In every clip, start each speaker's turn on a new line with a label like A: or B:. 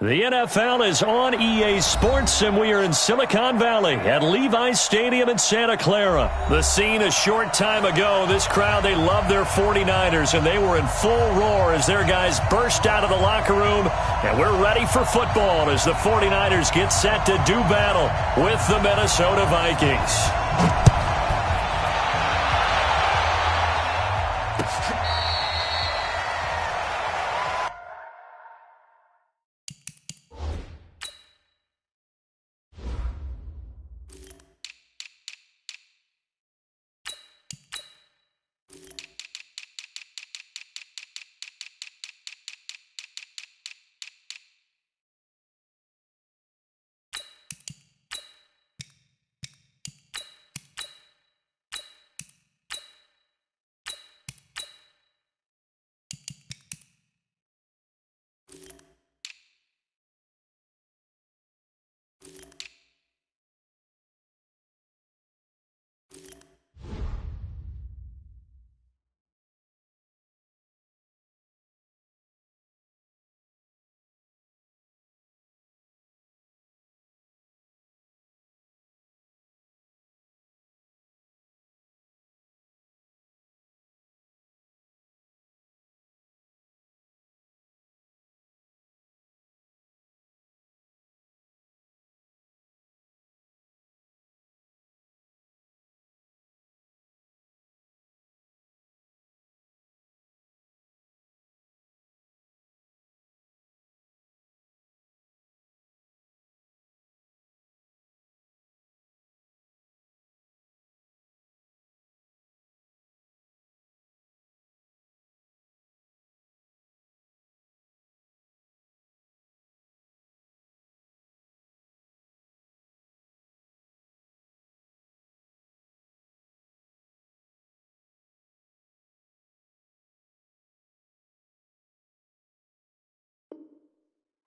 A: The NFL is on EA Sports, and we are in Silicon Valley at Levi's Stadium in Santa Clara. The scene a short time ago, this crowd, they love their 49ers, and they were in full roar as their guys burst out of the locker room. And we're ready for football as the 49ers get set to do battle with the Minnesota Vikings.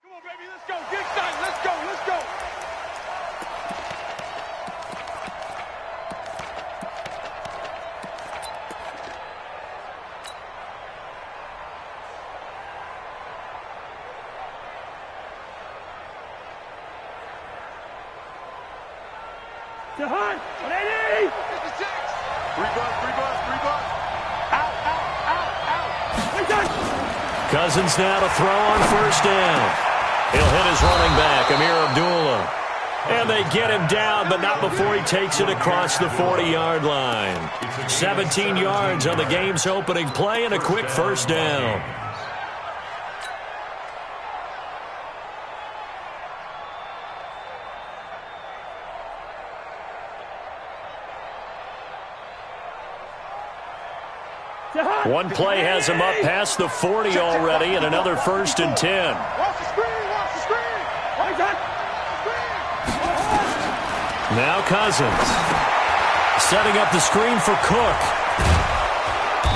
B: Come on, baby, let's go. Get excited. Let's go. Let's go. To Hunt. 180. 56. Three bus. Out. Wait, done.
A: Cousins now to throw on first down. He'll hit his running back, Amir Abdullah. And they get him down, but not before he takes it across the 40-yard line. 17 yards on the game's opening play and a quick first down. One play has him up past the 40 already, and another 1st and 10.
B: Watch the screen.
A: Now Cousins setting up the screen for Cook.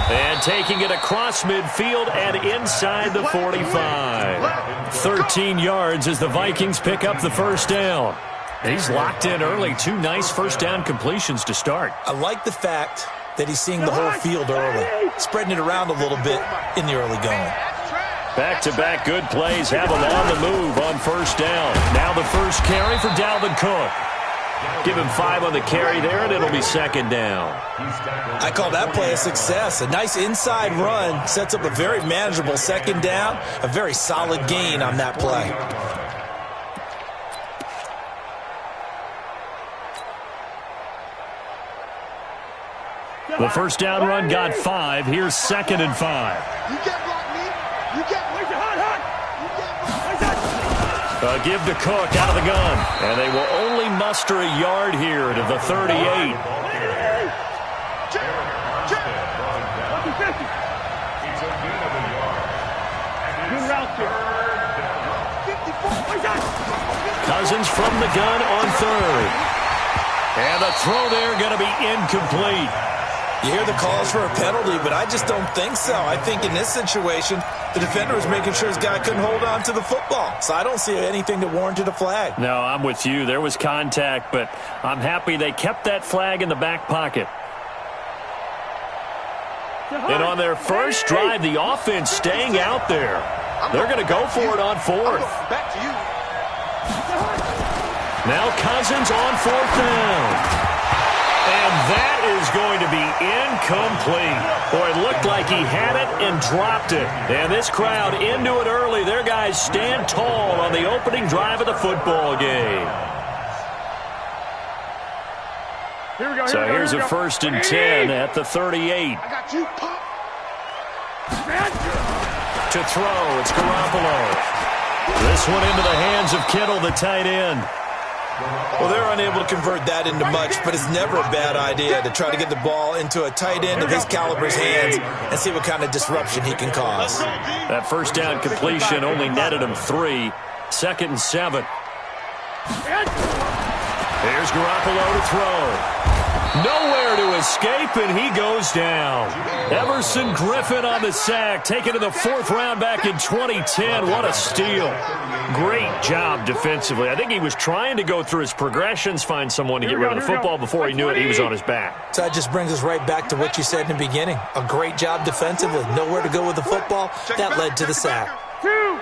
A: And taking it across midfield and inside the 45. 13 yards as the Vikings pick up the first down. He's locked in early. 2 nice first down completions to start.
C: I like the fact that he's seeing the whole field early, spreading it around a little bit in the early going.
A: Back-to-back good plays have him on the move on first down. Now the first carry for Dalvin Cook. Give him 5 on the carry there, and it'll be second down.
C: I call that play a success. A nice inside run sets up a very manageable second down, a very solid gain on that play.
A: The first down run got 5. Here's 2nd and 5.
B: You can't block me. You can't.
A: A give to Cook out of the gun. And they will only muster a yard here to the 38. Cousins from the gun on 3rd. And the throw there going to be incomplete.
C: You hear the calls for a penalty, but I just don't think so. I think in this situation, the defender was making sure his guy couldn't hold on to the football. So I don't see anything that warranted a flag.
A: No, I'm with you. There was contact, but I'm happy they kept that flag in the back pocket. And on their first drive, the offense staying out there. They're going to go for it on fourth.
B: Back to you.
A: Now Cousins on fourth down. And that is going to be incomplete. Boy, it looked like he had it and dropped it. And this crowd into it early. Their guys stand tall on the opening drive of the football game. So here's a 1st and 10 at the 38.
B: I got you, Pop.
A: To throw, it's Garoppolo. This one into the hands of Kittle, the tight end.
C: Well, they're unable to convert that into much, but it's never a bad idea to try to get the ball into a tight end of his caliber's hands and see what kind of disruption he can cause.
A: That first down completion only netted him 3. 2nd and 7. Here's Garoppolo to throw. Nowhere to escape, and he goes down. Everson Griffin on the sack, taken to the 4th round back in 2010. What a steal. Great job defensively. I think he was trying to go through his progressions, find someone to get rid of the football. Before he knew it, he was on his back.
C: So that just brings us right back to what you said in the beginning. A great job defensively. Nowhere to go with the football. That led to the sack.
B: Two.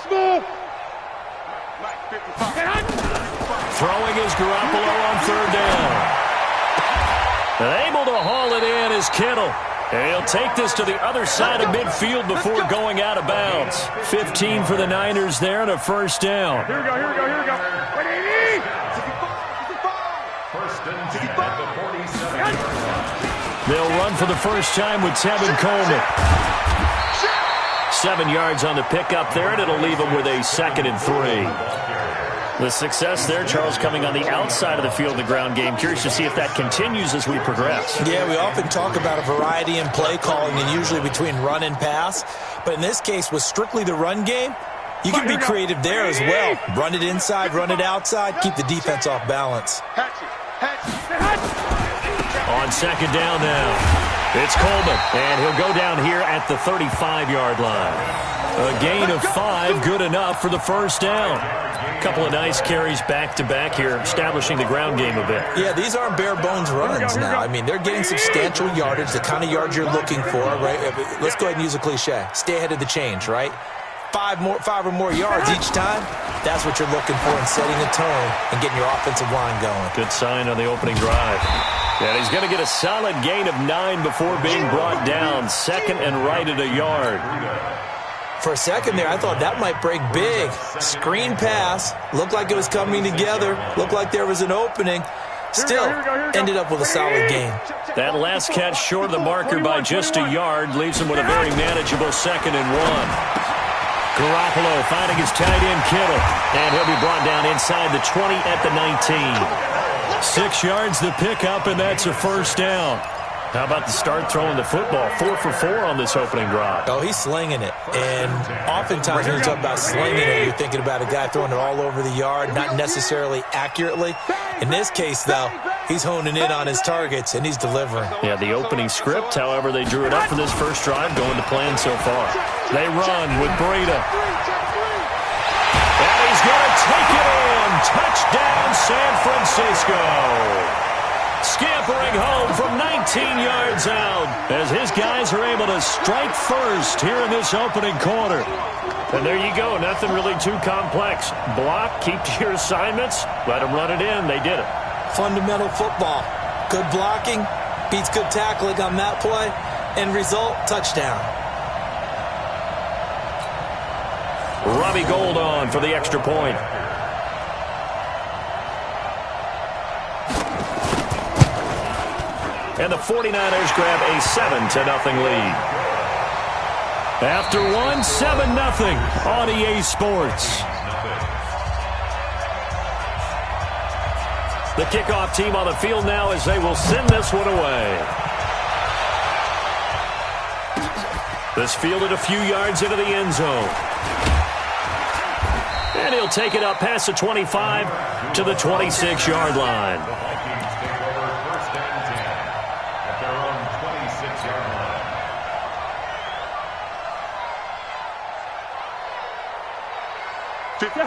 B: Small.
A: Throwing is Garoppolo on 3rd down. And able to haul it in is Kittle. And he'll take this to the other side of midfield before going out of bounds. 15 for the Niners there and a 1st down.
B: Here we go. 180.
D: First and 10 at the 47.
A: They'll run for the first time with Tevin Coleman. 7 yards on the pickup there, and it'll leave them with a 2nd and 3. The success there, Charles, coming on the outside of the field in the ground game. Curious to see if that continues as we progress.
C: Yeah, we often talk about a variety in play calling and usually between run and pass. But in this case, with strictly the run game, you can be creative there as well. Run it inside, run it outside, keep the defense off balance.
A: On 2nd down now, it's Coleman, and he'll go down here at the 35-yard line. A gain of 5, good enough for the 1st down. A couple of nice carries back-to-back here, establishing the ground game a bit.
C: Yeah, these aren't bare-bones runs now. I mean, they're getting substantial yardage, the kind of yards you're looking for, right? Let's go ahead and use a cliche. Stay ahead of the change, right? 5 or more yards each time, that's what you're looking for in setting a tone and getting your offensive line going.
A: Good sign on the opening drive. And he's going to get a solid gain of 9 before being brought down. 2nd and right at a yard.
C: For a second there, I thought that might break big. Screen pass. Looked like it was coming together. Looked like there was an opening. Still, ended up with a solid gain.
A: That last catch short of the marker by just a yard leaves him with a very manageable 2nd and 1. Garoppolo finding his tight end Kittle. And he'll be brought down inside the 20 at the 19. 6 yards the pickup, and that's a 1st down. How about the start throwing the football? 4 for 4 on this opening drive.
C: Oh, he's slinging it. And oftentimes when you talk about slinging it, you're thinking about a guy throwing it all over the yard, not necessarily accurately. In this case, though, he's honing in on his targets, and he's delivering.
A: Yeah, the opening script, however, they drew it up for this first drive, going to plan so far. They run with Breida. And he's going to take it in. Touchdown, San Francisco. Scampering home from 19 yards out as his guys are able to strike first here in this opening quarter. And there you go. Nothing really too complex. Block, keep to your assignments, let them run it in. They did it.
C: Fundamental football. Good blocking beats good tackling on that play. End result, touchdown.
A: Robbie Gould on for the extra point. And the 49ers grab a 7-0 lead. After one, 7-0 on EA Sports. The kickoff team on the field now as they will send this one away. This fielded a few yards into the end zone. And he'll take it up past the 25 to the 26-yard line.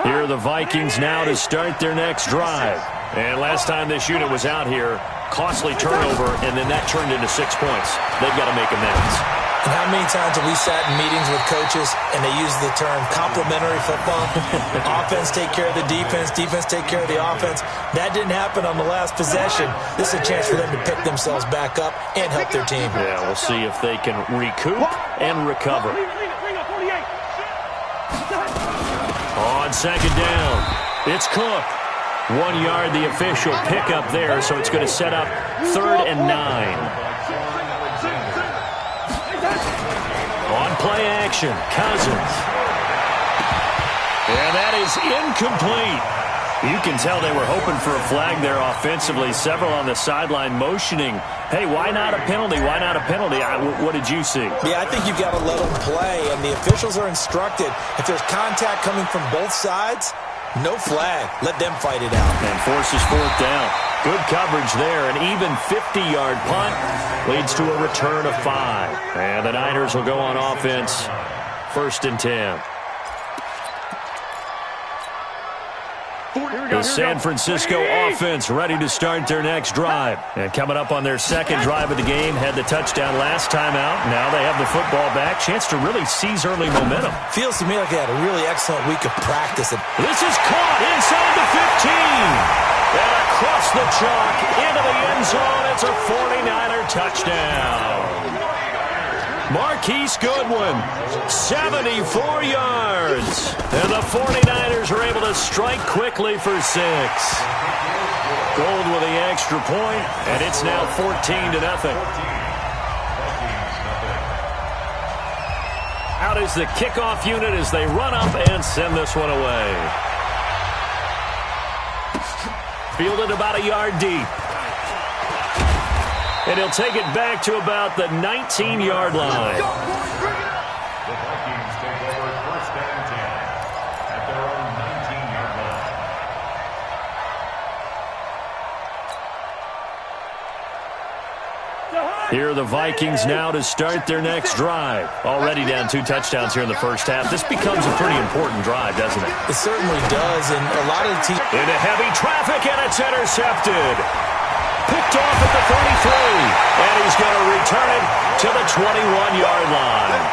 A: Here are the Vikings now to start their next drive. And last time this unit was out here, Costly turnover, and then that turned into 6 points. They've got to make amends.
C: And how many times have we sat in meetings with coaches and they use the term complementary football? Offense take care of the defense, defense take care of the offense. That didn't happen on the last possession. This is a chance for them to pick themselves back up and help their team.
A: Yeah, we'll see if they can recoup and recover. On second down, it's Cook. 1 yard, the official pickup there, so it's going to set up 3rd and 9. On play action, Cousins. And that is incomplete. You can tell they were hoping for a flag there offensively. Several on the sideline motioning, hey, why not a penalty? Why not a penalty? What did you see?
C: Yeah, I think you've got to let them play, and the officials are instructed. If there's contact coming from both sides, no flag. Let them fight it out.
A: And forces 4th down. Good coverage there. An even 50-yard punt leads to a return of 5. And the Niners will go on offense. 1st and 10. The San Francisco offense ready to start their next drive. And coming up on their second drive of the game, had the touchdown last time out. Now they have the football back. Chance to really seize early momentum.
C: Feels to me like they had a really excellent week of practice.
A: This is caught inside the 15. And across the chalk into the end zone. It's a 49er touchdown. Marquise Goodwin, 74 yards. And the 49ers are able to strike quickly for 6. Gold with the extra point, and it's now 14-0. Out is the kickoff unit as they run up and send this one away. Fielded about a yard deep. And he'll take it back to about the 19-yard line.
D: The Vikings take over 1st and 10 at their own 19-yard line.
A: Here are the Vikings now to start their next drive. Already down 2 touchdowns here in the first half. This becomes a pretty important drive, doesn't it?
C: It certainly does, and a lot of the teams...
A: Into heavy traffic, and it's intercepted. Picked off at the 33, and he's going to return it to the 21-yard line.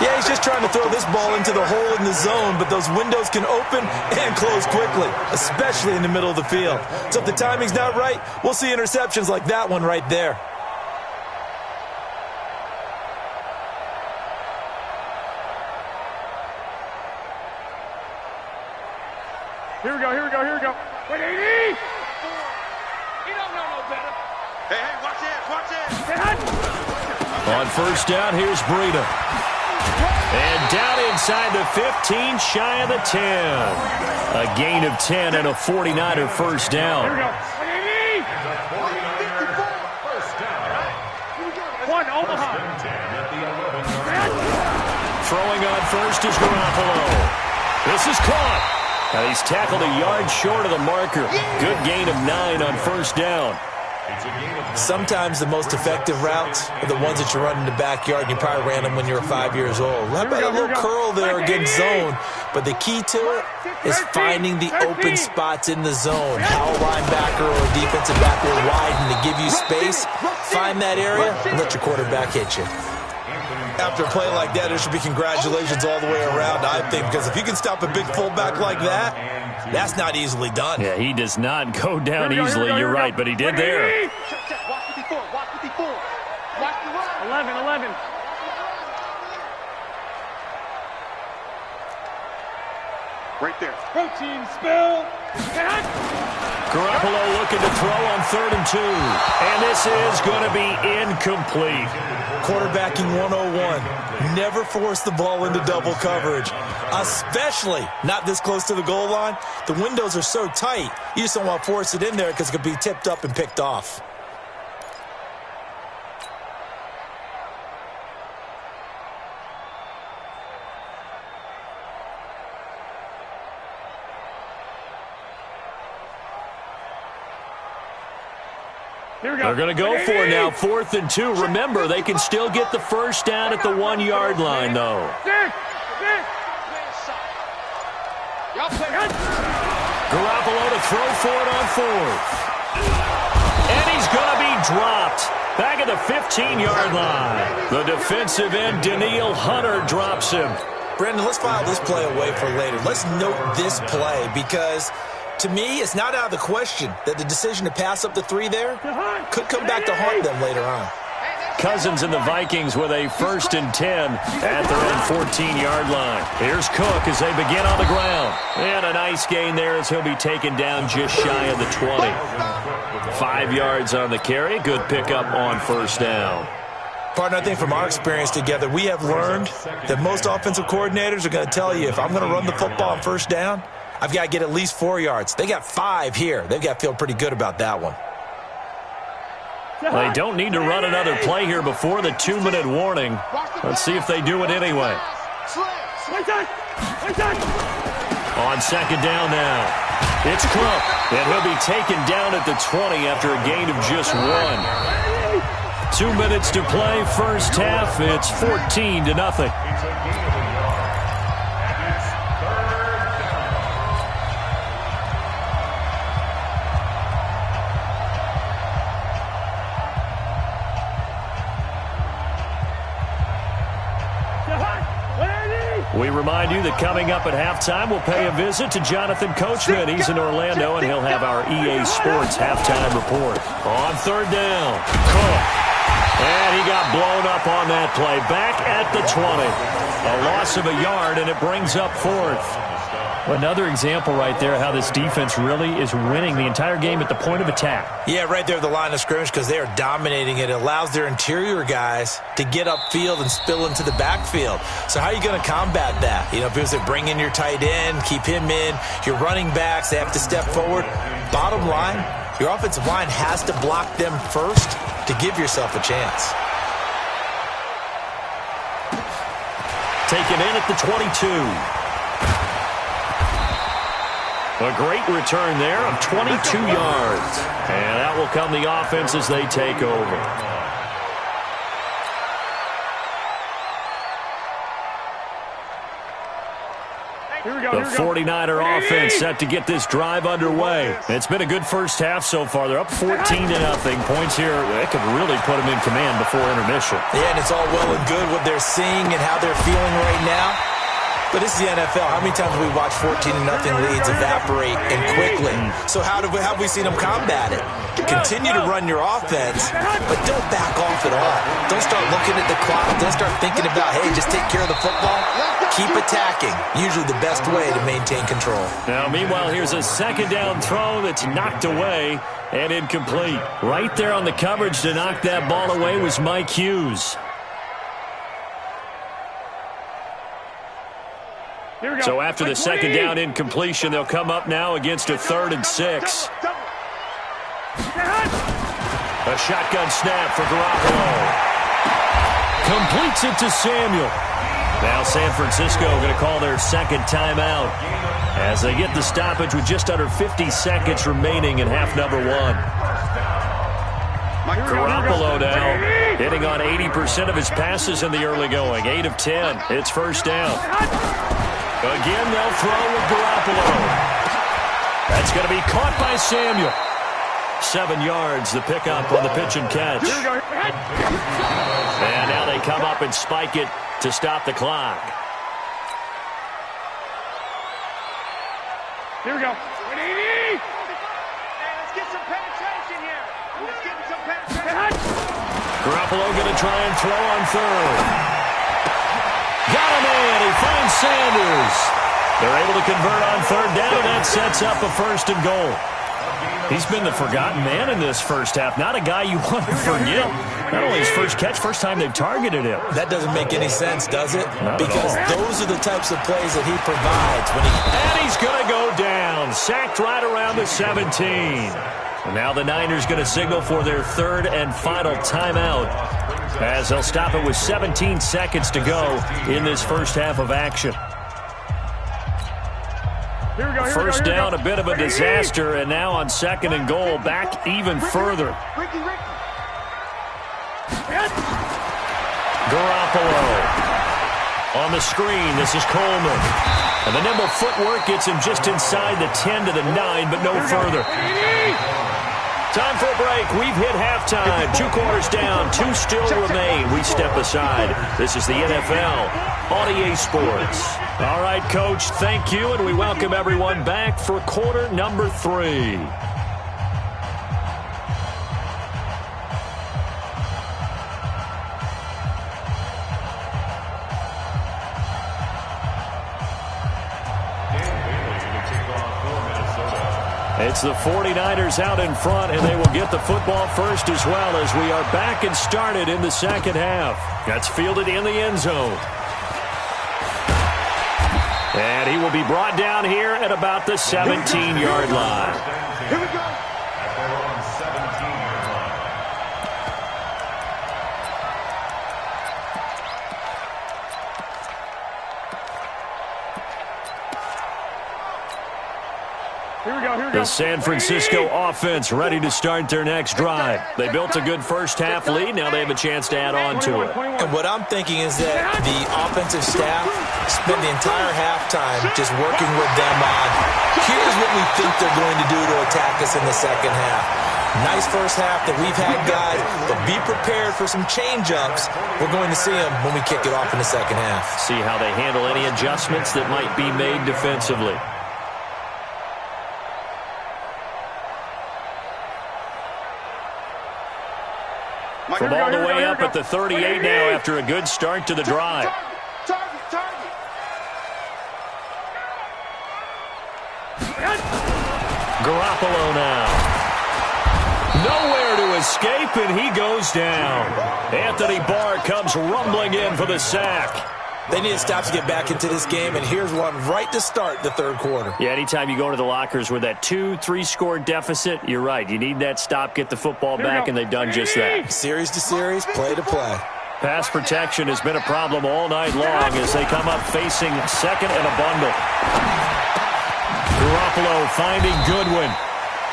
C: Yeah, he's just trying to throw this ball into the hole in the zone, but those windows can open and close quickly, especially in the middle of the field. So if the timing's not right, we'll see interceptions like that one right there.
B: Here we go, here we go, here we go. Wait, 80! He don't know no better. Hey, watch this.
A: On first down, here's Breida. And down inside the 15, shy of the 10. A gain of 10 and a 49er first down.
B: Here we go. Wait, 80!
D: First down.
B: One, Omaha.
A: Throwing on first is Garoppolo. This is caught. And he's tackled a yard short of the marker. Good gain of 9 on first down.
C: Sometimes the most effective routes are the ones that you run in the backyard. You probably ran them when you were 5 years old. How about a little curl there against zone? But the key to it is finding the open spots in the zone. How a linebacker or a defensive back will widen to give you space. Find that area and let your quarterback hit you. After a play like that, there should be congratulations all the way around, I think, because if you can stop a big fullback like that, that's not easily done.
A: Yeah, he does not go down easily. You're right, but he did there.
B: Watch 54, watch 54. Watch the run. 11. Right there. Protein spill.
A: Garoppolo looking to throw on 3rd and 2. And this is going to be incomplete.
C: Quarterbacking 101. Never force the ball into double coverage, especially not this close to the goal line. The windows are so tight, you just don't want to force it in there because it could be tipped up and picked off.
A: They're going to go for it now, 4th and 2. Remember, they can still get the first down at the 1-yard line, though. Garoppolo to throw for it on 4th. dropped. Back at the 15-yard line. The defensive end, Daniil Hunter, drops him.
C: Brandon, let's file this play away for later. Let's note this play because, to me, it's not out of the question that the decision to pass up the 3 there could come back to haunt them later on.
A: Cousins and the Vikings with a 1st and 10 at their own 14-yard line. Here's Cook as they begin on the ground. And a nice gain there as he'll be taken down just shy of the 20. 5 yards on the carry. Good pickup on 1st down.
C: Partner, I think from our experience together, we have learned that most offensive coordinators are going to tell you, if I'm going to run the football on 1st down, I've got to get at least 4 yards. They got 5 here. They've got to feel pretty good about that one.
A: They don't need to run another play here before the 2-minute warning. Let's see if they do it anyway. On 2nd down now. It's Crump, and he'll be taken down at the 20 after a gain of just 1. 2 minutes to play, 1st half. It's 14-0. We remind you that coming up at halftime, we'll pay a visit to Jonathan Coachman. He's in Orlando, and he'll have our EA Sports halftime report. On 3rd down, Cook. And he got blown up on that play. Back at the 20. A loss of a yard, and it brings up 4th. Another example right there how this defense really is winning the entire game at the point of attack. Yeah, right there at the line of scrimmage because they are dominating it. It allows their interior guys to get upfield and spill into the backfield. So how are you going to combat that? You know, people say bring in your tight end, keep him in. Your running backs, they have to step forward. Bottom line, your offensive line has to block them first to give yourself a chance. Taken in at the 22. A great return there of 22 yards. And that will come the offense as they take over. The 49er offense set to get this drive underway. It's been a good 1st half so far. They're up 14-0. Points here, they could really put them in command before intermission.
C: Yeah, and it's all well and good what they're seeing and how they're feeling right now. But this is the NFL. How many times have we watched 14-0 leads evaporate and quickly? So how have we seen them combat it? Continue to run your offense, but don't back off at all. Don't start looking at the clock. Don't start thinking about, hey, just take care of the football. Keep attacking. Usually the best way to maintain control.
A: Now, meanwhile, here's a 2nd down throw that's knocked away and incomplete. Right there on the coverage to knock that ball away was Mike Hughes. So after the 2nd down incompletion, they'll come up now against a 3rd and 6. A shotgun snap for Garoppolo. Completes it to Samuel. Now San Francisco going to call their 2nd timeout as they get the stoppage with just under 50 seconds remaining in half number 1. Garoppolo now hitting on 80% of his passes in the early going. 8 of 10. It's 1st down. Again, they'll throw with Garoppolo. That's going to be caught by Samuel. 7 yards, the pickup on the pitch and catch. And now they come up and spike it to stop the clock.
B: Here we go. Hey, let's get some penetration here. Let's get some penetration.
A: Garoppolo going to try and throw on 3rd. Got him in. He finds Sanders. They're able to convert on 3rd down, and that sets up a 1st and goal. He's been the forgotten man in this 1st half. Not a guy you want to forget. Not only his first catch, first time they've targeted him.
C: That doesn't make any sense, does it?
A: Not
C: because those are the types of plays that he provides.
A: And he's going to go down. Sacked right around the 17. And now the Niners going to signal for their 3rd and final timeout, as they'll stop it with 17 seconds to go in this 1st half of action. First down, a bit of a disaster, and now on 2nd and goal, back even further. Garoppolo on the screen. This is Coleman. And the nimble footwork gets him just inside the 10 to the 9, but no further. Time for a break. We've hit halftime. 2 quarters down. 2 still remain. We step aside. This is the NFL on EA Sports. All right, Coach, thank you, and we welcome everyone back for quarter number 3. It's the 49ers out in front, and they will get the football first as well as we are back and started in the second half. That's fielded in the end zone. And he will be brought down here at about the 17-yard line.
B: Here we go.
D: At their own 17-yard line.
B: Here we go. Here we go.
A: The San Francisco offense ready to start their next drive. They built a good first-half lead. Now they have a chance to add on to it.
C: And what I'm thinking is that the offensive staff spent the entire halftime just working with them on, here's what we think they're going to do to attack us in the second half. Nice first half that we've had, guys, but be prepared for some change-ups. We're going to see them when we kick it off in the second half.
A: See how they handle any adjustments that might be made defensively. From all the way up at the 38 now after a good start to the drive.
B: Target.
A: Garoppolo now. Nowhere to escape, and he goes down. Anthony Barr comes rumbling in for the sack.
C: They need to stop to get back into this game, and here's one right to start the third quarter.
A: Yeah, anytime you go to the lockers with that 2-3 score deficit, you're right. You need that stop, get the football back, and they've done just that.
C: Series to series, play to play.
A: Pass protection has been a problem all night long as they come up facing second and a bundle. Garoppolo finding Goodwin.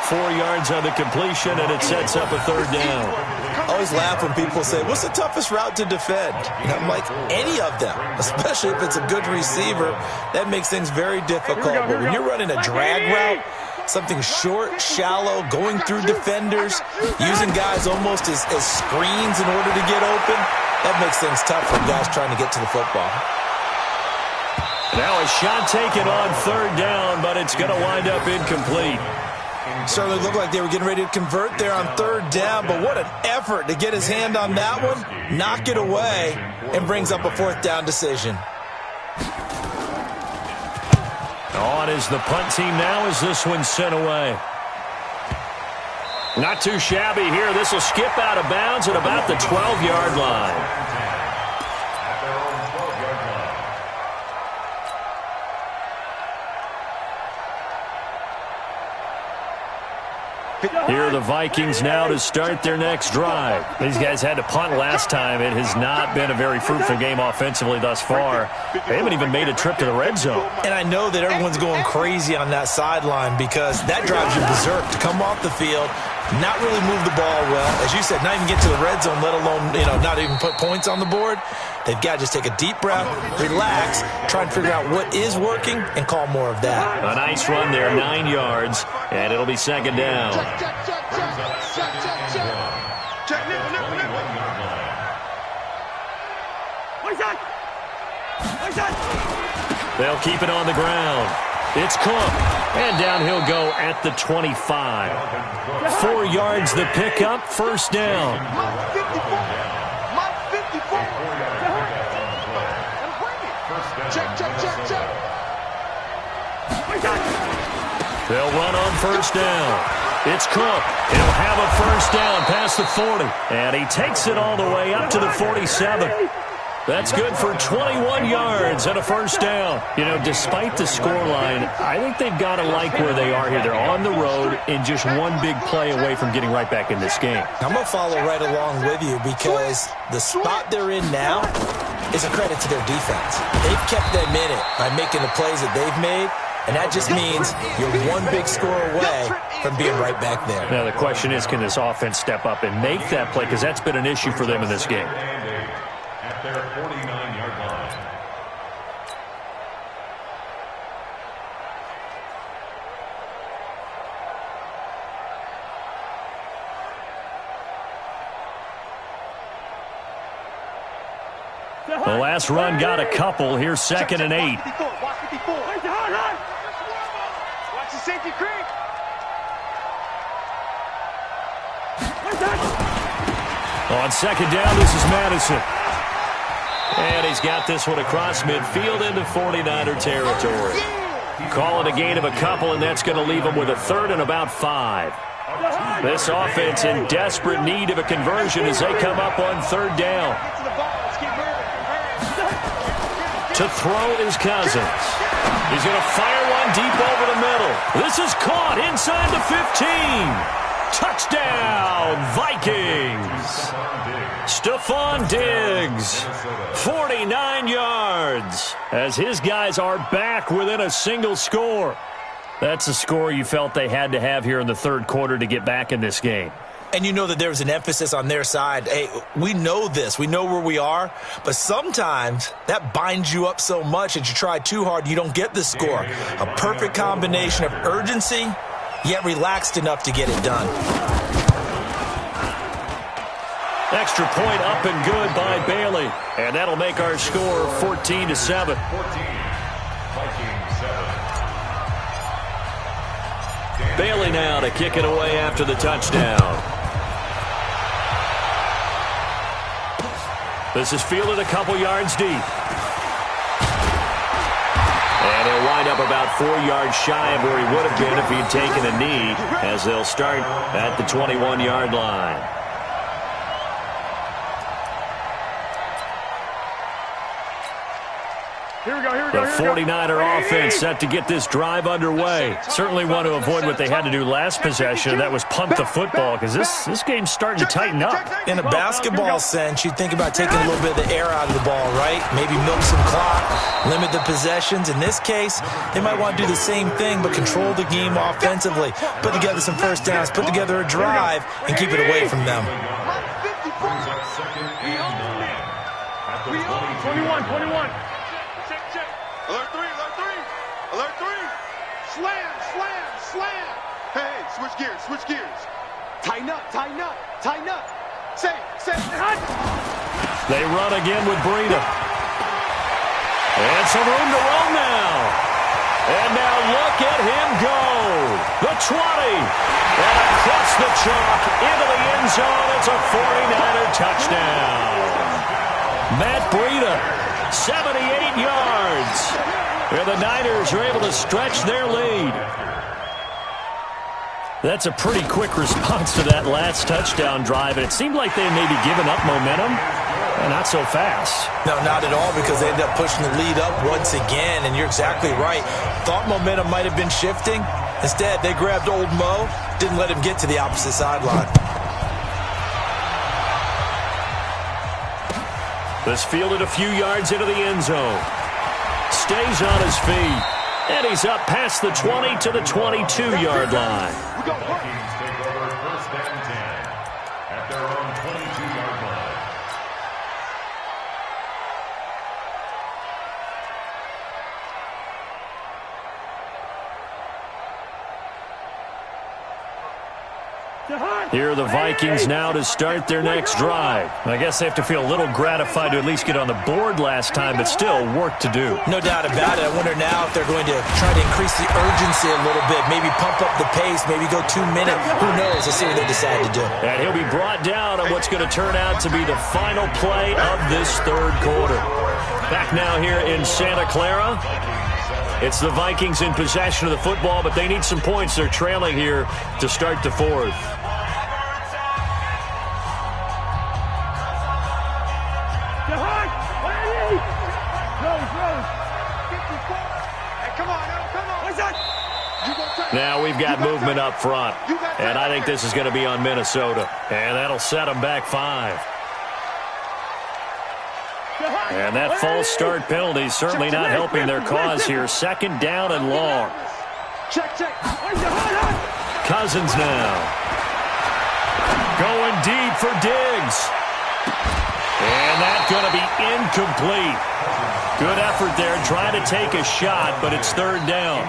A: 4 yards on the completion, and it sets up a third down.
C: I always laugh when people say, what's the toughest route to defend? And I'm like, any of them, especially if it's a good receiver. That makes things very difficult. But when you're running a drag route, something short, shallow, going through defenders, using guys almost as screens in order to get open, that makes things tough for guys trying to get to the football.
A: Now a shot taken on third down, but it's going to wind up incomplete.
C: Certainly looked like they were getting ready to convert there on third down, but what an effort to get his hand on that one, knock it away, and brings up a fourth down decision.
A: On is the punt team now as this one's sent away. Not too shabby here. This will skip out of bounds at about the 12-yard line. Here are the Vikings now to start their next drive. These guys had to punt last time. It has not been a very fruitful game offensively thus far. They haven't even made a trip to the red zone.
C: And I know that everyone's going crazy on that sideline because that drives you berserk to come off the field, not really move the ball well. As you said, not even get to the red zone, let alone, not even put points on the board. They've got to just take a deep breath, relax, try and figure out what is working, and call more of that.
A: A nice run there, 9 yards, and it'll be second down. They'll keep it on the ground. It's Cook, and down he'll go at the 25. 4 yards the pickup, first down. They'll run on first down. It's Cook. He'll have a first down past the 40. And he takes it all the way up to the 47. That's good for 21 yards and a first down. Despite the scoreline, I think they've got to like where they are here. They're on the road and just one big play away from getting right back in this game.
C: I'm going to follow right along with you because the spot they're in now is a credit to their defense. They've kept them in it by making the plays that they've made, and that just means you're one big score away from being right back there.
A: Now the question is, can this offense step up and make that play? Because that's been an issue for them in this game.
D: At their 49-yard line.
A: The last run got a couple. Here's 2nd and 8.
B: Watch the safety creep.
A: On 2nd down, this is Madison. And he's got this one across midfield into 49er territory. Calling a gain of a couple, and that's going to leave him with a 3rd and about 5. This offense in desperate need of a conversion as they come up on 3rd down. To throw is Cousins. He's going to fire one deep over the middle. This is caught inside the 15. Touchdown, Vikings. Stephon Diggs, 49 yards, as his guys are back within a single score. That's a score you felt they had to have here in the 3rd quarter to get back in this game.
C: And you know that there's an emphasis on their side. Hey, we know this. We know where we are. But sometimes that binds you up so much that you try too hard, you don't get the score. A perfect combination of urgency, yet relaxed enough to get it done.
A: Extra point up and good by Bailey. And that'll make our score 14-7.
D: 14. Vikings 7.
A: Bailey now to kick it away after the touchdown. This is fielded a couple yards deep. And he'll wind up about 4 yards shy of where he would have been if he'd taken a knee, as they'll start at the 21-yard line.
B: Here we go, here we
A: The
B: go, here we go.
A: 49er offense set to get this drive underway. Certainly want to avoid what they had to do last possession, and that was punt the football, because this game's starting to tighten up.
C: In a basketball sense, you think about taking a little bit of the air out of the ball, right? Maybe milk some clock, limit the possessions. In this case, they might want to do the same thing, but control the game offensively. Put together some first downs, put together a drive, and keep it away from them.
D: Brings up 2nd and 9. At the
B: 21.
E: Alert 3, alert 3, alert 3. Slam. Hey, switch gears. Tighten up. Say.
A: They run again with Breida. And some room to roll now. And now look at him go. The 20. And across the chalk into the end zone. It's a 49er touchdown. Matt Breida, 78 yards. And the Niners are able to stretch their lead. That's a pretty quick response to that last touchdown drive, and it seemed like they may be giving up momentum. Not so fast.
C: No, not at all, because they ended up pushing the lead up once again, and you're exactly right. Thought momentum might have been shifting. Instead, they grabbed old Mo, didn't let him get to the opposite sideline.
A: This fielded a few yards into the end zone. Stays on his feet. And he's up past the 20 to the 22-yard line.
D: Vikings take over 1st and 10 at their own 22-yard line.
A: Here are the Vikings now to start their next drive. I guess they have to feel a little gratified to at least get on the board last time, but still work to do.
C: No doubt about it. I wonder now if they're going to try to increase the urgency a little bit, maybe pump up the pace, maybe go 2 minutes. Who knows? Let's see what they decide to do.
A: And he'll be brought down on what's going to turn out to be the final play of this 3rd quarter. Back now here in Santa Clara. It's the Vikings in possession of the football, but they need some points. They're trailing here to start the 4th. Now we've got movement up front, and I think this is going to be on Minnesota, and that'll set them back 5. And that false start penalty is certainly not helping their cause here. 2nd down and long. Cousins now. Going deep for Diggs. And And that's going to be incomplete. Good effort there, trying to take a shot, but it's third down.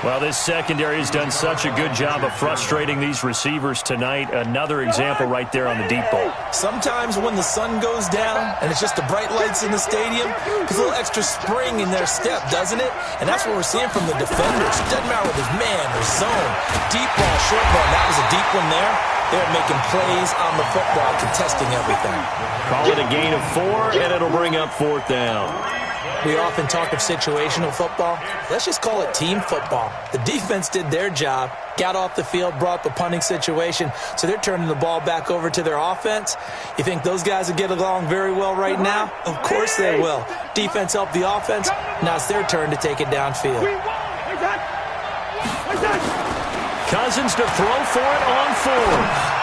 A: Well, this secondary has done such a good job of frustrating these receivers tonight. Another example right there on the deep ball.
C: Sometimes when the sun goes down and it's just the bright lights in the stadium, there's a little extra spring in their step, doesn't it? And that's what we're seeing from the defenders. Doesn't matter whether it's man or zone. Deep ball, short ball. That was a deep one there. They're making plays on the football, contesting everything.
A: Call it a gain of 4, and it'll bring up fourth down.
C: We often talk of situational football. Let's just call it team football. The defense did their job, got off the field, brought up a punting situation, so they're turning the ball back over to their offense. You think those guys will get along very well right now? Of course they will. Defense helped the offense. Now it's their turn to take it downfield.
A: Cousins to throw for it on 4th.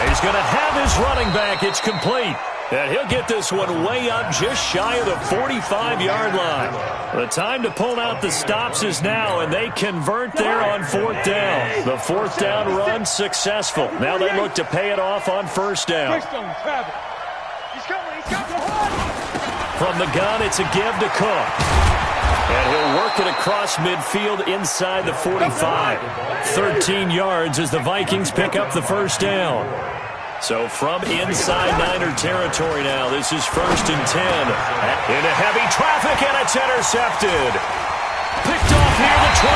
A: He's going to have his running back. It's complete. And he'll get this one way up just shy of the 45-yard line. The time to pull out the stops is now, and they convert there on 4th down. The 4th down run successful. Now they look to pay it off on 1st down. From the gun, it's a give to Cook. And he'll work it across midfield inside the 45. 13 yards as the Vikings pick up the 1st down. So from inside Niner territory now, this is 1st and 10. Into heavy traffic, and it's intercepted. Picked off near the 26.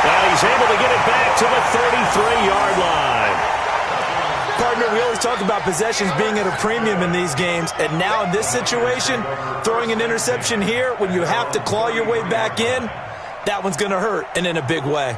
A: Now he's able to get it back to the 33-yard line.
C: Partner, we always talk about possessions being at a premium in these games, and now in this situation, throwing an interception here when you have to claw your way back in, that one's going to hurt, and in a big way.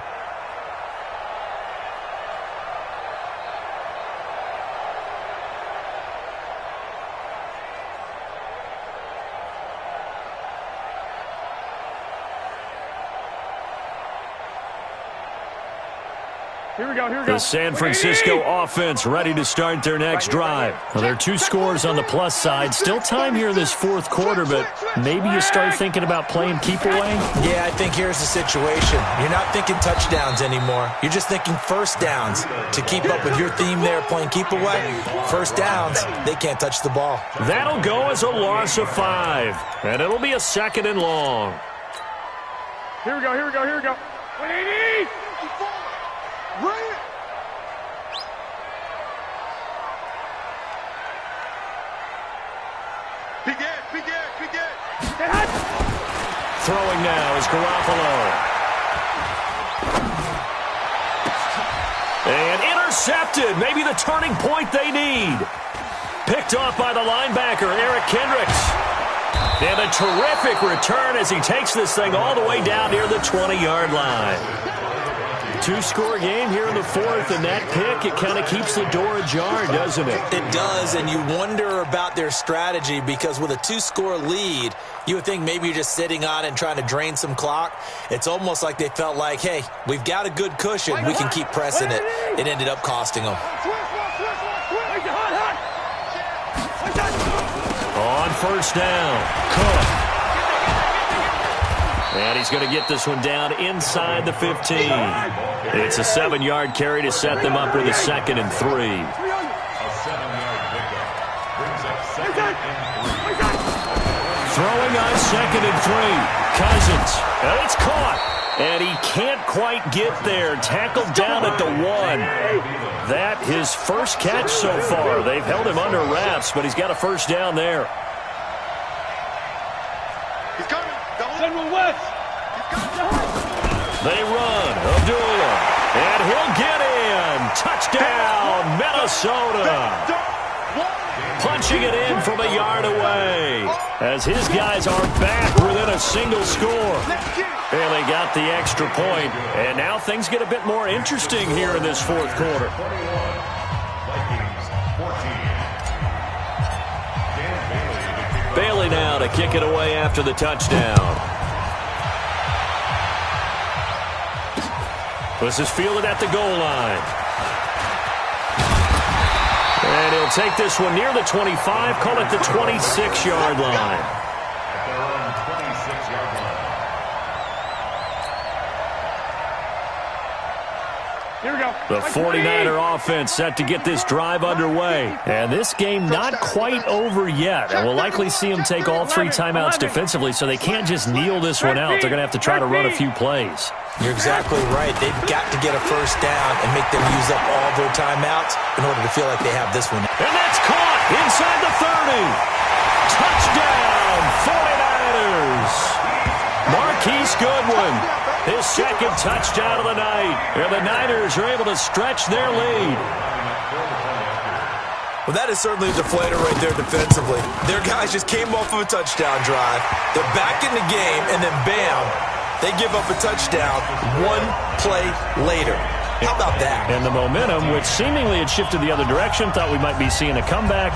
A: The San Francisco offense ready to start their next drive. Well, there are 2 scores on the plus side. Still time here in this 4th quarter, but maybe you start thinking about playing keep away?
C: Yeah, I think here's the situation. You're not thinking touchdowns anymore. You're just thinking 1st downs. To keep up with your theme there, playing keep away, 1st downs, they can't touch the ball.
A: That'll go as a loss of 5, and it'll be a 2nd and long.
B: Here we go. 180! Right. Begin.
A: Throwing now is Garoppolo. And intercepted. Maybe the turning point they need. Picked off by the linebacker, Eric Kendricks. And a terrific return as he takes this thing all the way down near the 20-yard line. 2-score game here in the 4th, and that pick, it kind of keeps the door ajar, doesn't it?
C: It does, and you wonder about their strategy because with a 2-score lead, you would think maybe you're just sitting on it and trying to drain some clock. It's almost like they felt like, hey, we've got a good cushion. We can keep pressing it. It ended up costing them.
A: On 1st down, Cook. And he's going to get this one down inside the 15. It's a 7-yard carry to set them up with a 2nd and 3.
D: A 7-yard pickup brings up 2nd and 3.
A: Throwing on 2nd and 3. Cousins. And it's caught. And he can't quite get there. Tackled down at the 1. That his first catch so far. They've held him under wraps, but he's got a 1st down there.
E: He's coming.
A: They run. Abdullah. And he'll get in. Touchdown, Minnesota. Punching it in from a yard away as his guys are back within a single score. And they got the extra point. And now things get a bit more interesting here in this 4th quarter. Bailey now to kick it away after the touchdown. This is fielded at the goal line. And he'll take this one near the 25, call it the 26-yard line.
D: At their own 26-yard line.
B: Here we go.
A: The 49er offense set to get this drive underway. And this game not quite over yet. And we'll likely see them take all 3 timeouts defensively, so they can't just kneel this one out. They're going to have to try to run a few plays.
C: You're exactly right. They've got to get a first down and make them use up all their timeouts in order to feel like they have this one.
A: And that's caught inside the 30. Touchdown, 49ers. Marquise Goodwin, his second touchdown of the night. And the Niners are able to stretch their lead.
C: Well, that is certainly a deflator right there defensively. Their guys just came off of a touchdown drive. They're back in the game, and then bam, they give up a touchdown 1 play later. How about that?
A: And the momentum, which seemingly had shifted the other direction, thought we might be seeing a comeback.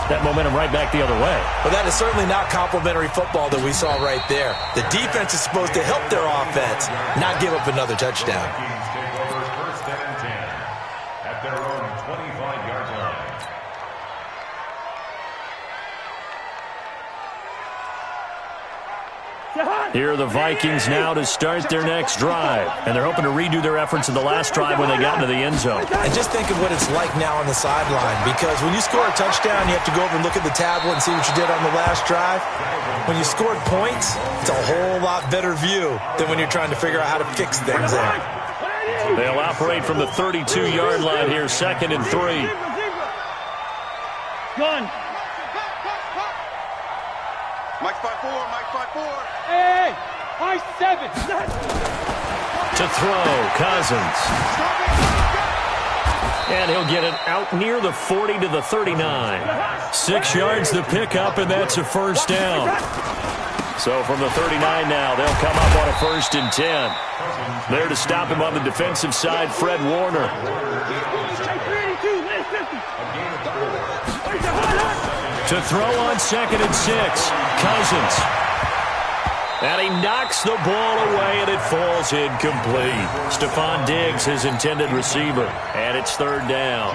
A: That momentum right back the other way.
C: Well, that is certainly not complimentary football that we saw right there. The defense is supposed to help their offense, not give up another touchdown.
D: Take over first and 10 at their own 25-yard line.
A: Here are the Vikings now to start their next drive. And they're hoping to redo their efforts in the last drive when they got into the end zone.
C: And just think of what it's like now on the sideline, because when you score a touchdown, you have to go over and look at the tablet and see what you did on the last drive. When you scored points, it's a whole lot better view than when you're trying to figure out how to fix things there.
A: They'll operate from the 32-yard line here, 2nd and 3.
B: Gun.
E: Mike 5-4, Mike 5-4.
B: Hey, Mike 7.
A: To throw, Cousins. And he'll get it out near the 40 to the 39. 6 yards the pickup, and that's a first down. So from the 39 now, they'll come up on a 1st and 10. There to stop him on the defensive side, Fred Warner. To throw on 2nd and 6, Cousins. And he knocks the ball away, and it falls incomplete. Stephon Diggs, his intended receiver. And it's 3rd down.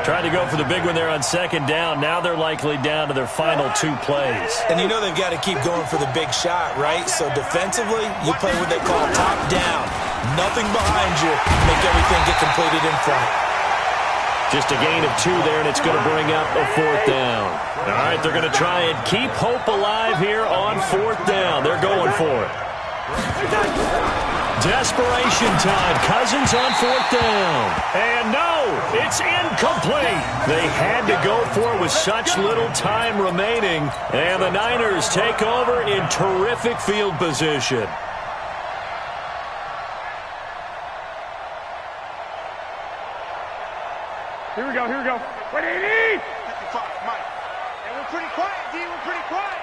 A: Tried to go for the big one there on 2nd down. Now they're likely down to their final 2 plays.
C: And you know they've got to keep going for the big shot, right? So defensively, you play what they call top down. Nothing behind you. Make everything get completed in front.
A: Just a gain of 2 there, and it's going to bring up a 4th down. All right, they're going to try and keep hope alive here on 4th down. They're going for it. Desperation time. Cousins on 4th down. And no, it's incomplete. They had to go for it with such little time remaining. And the Niners take over in terrific field position.
B: Here we go, here we go. Wait, 80!
E: 55, Mike. And we're pretty quiet, D. We're pretty quiet.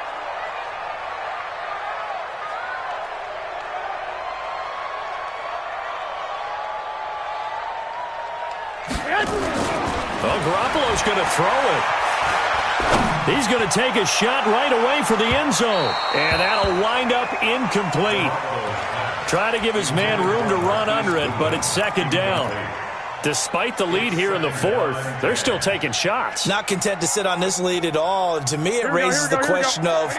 A: Well, Garoppolo's going to throw it. He's going to take a shot right away for the end zone. And that'll wind up incomplete. Try to give his man room to run under it, but it's 2nd down. Despite the lead here in the 4th, they're still taking shots.
C: Not content to sit on this lead at all. And to me, it raises the question of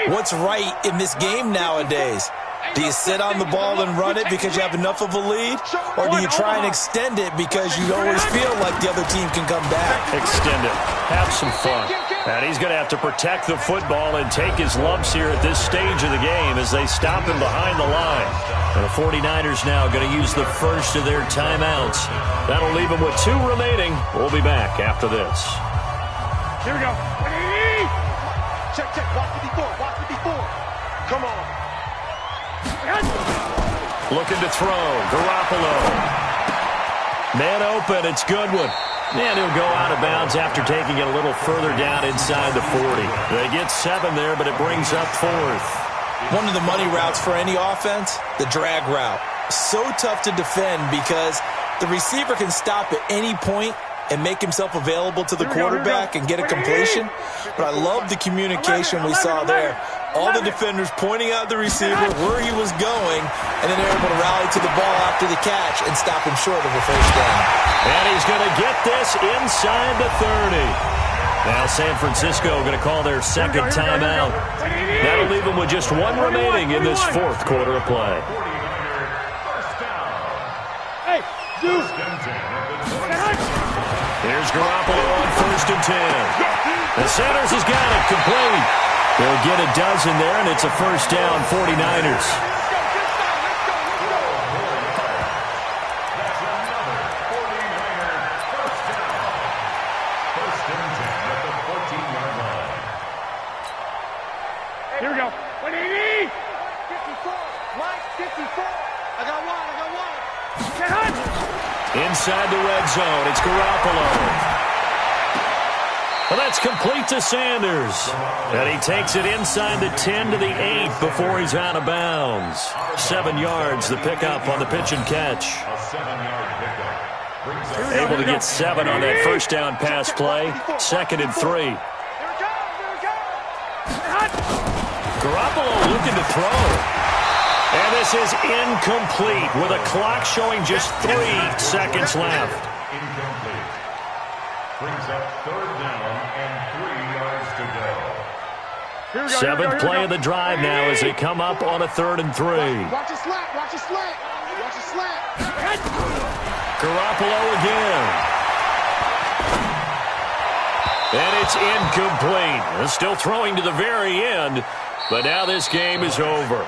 C: what's right in this game nowadays. Do you sit on the ball and run it because you have enough of a lead? Or do you try and extend it because you always feel like the other team can come back?
A: Extend it. Have some fun. And he's going to have to protect the football and take his lumps here at this stage of the game as they stop him behind the line. And the 49ers now going to use the first of their timeouts. That'll leave them with 2 remaining. We'll be back after this.
B: Here we go.
E: Check, check. Watch the before. Watch the before. Come on.
A: Looking to throw. Garoppolo. Man open. It's Goodwin. And he'll go out of bounds after taking it a little further down inside the 40. They get 7 there, but it brings up 4th.
C: One of the money routes for any offense, the drag route. So tough to defend because the receiver can stop at any point and make himself available to the quarterback and get a completion. But I love the communication we saw there. All the defenders pointing out the receiver where he was going, and then they're able to rally to the ball after the catch and stop him short of a first down.
A: And he's going to get this inside the 30. Now San Francisco going to call their 2nd timeout. That'll leave them with just 1 remaining in this 4th quarter of play.
B: Hey,
A: Here's Garoppolo on 1st and 10. The Sanders has got it complete. They'll get a dozen there, and it's a first down, 49ers.
B: Here we go. 180.
E: 54. Mike, 54. I got one.
B: Get hot.
A: Inside the red zone, it's Garoppolo. Well, that's complete to Sanders. And he takes it inside the 10 to the 8 before he's out of bounds. 7 yards, the pickup on the pitch and catch.
D: A 7-yard pickup.
A: Able to get 7 on that first down pass play. 2nd and 3.
B: Here we go. Get hot.
A: Garoppolo looking to throw. And this is incomplete with a clock showing just 3 seconds left.
D: Incomplete. Brings up 3rd down and 3 yards to go.
B: Here we go.
A: 7th play of the drive now as they come up on a 3rd and 3.
E: Watch your slant. Watch your slant.
A: Garoppolo again. And it's incomplete. They're still throwing to the very end, but now this game is over.